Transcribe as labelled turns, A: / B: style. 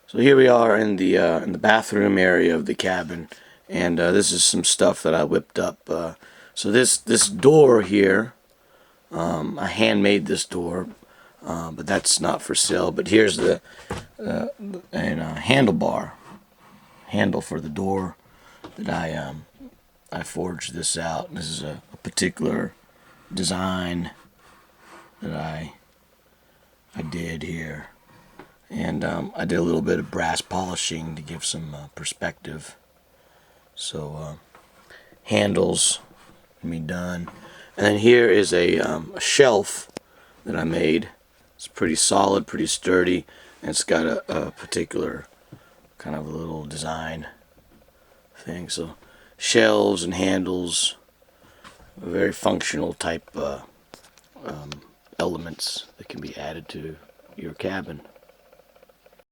A: So here we are in the bathroom area of the cabin, and this is some stuff that I whipped up. So this door here, I handmade this door, but that's not for sale. But here's the handlebar handle for the door that I forged this out. This is a particular design that I did here. And I did a little bit of brass polishing to give some perspective. So handles can be done. And then here is a shelf that I made. It's pretty solid, pretty sturdy, and it's got a particular kind of a little design thing. So shelves and handles, very functional type elements that can be added to your cabin.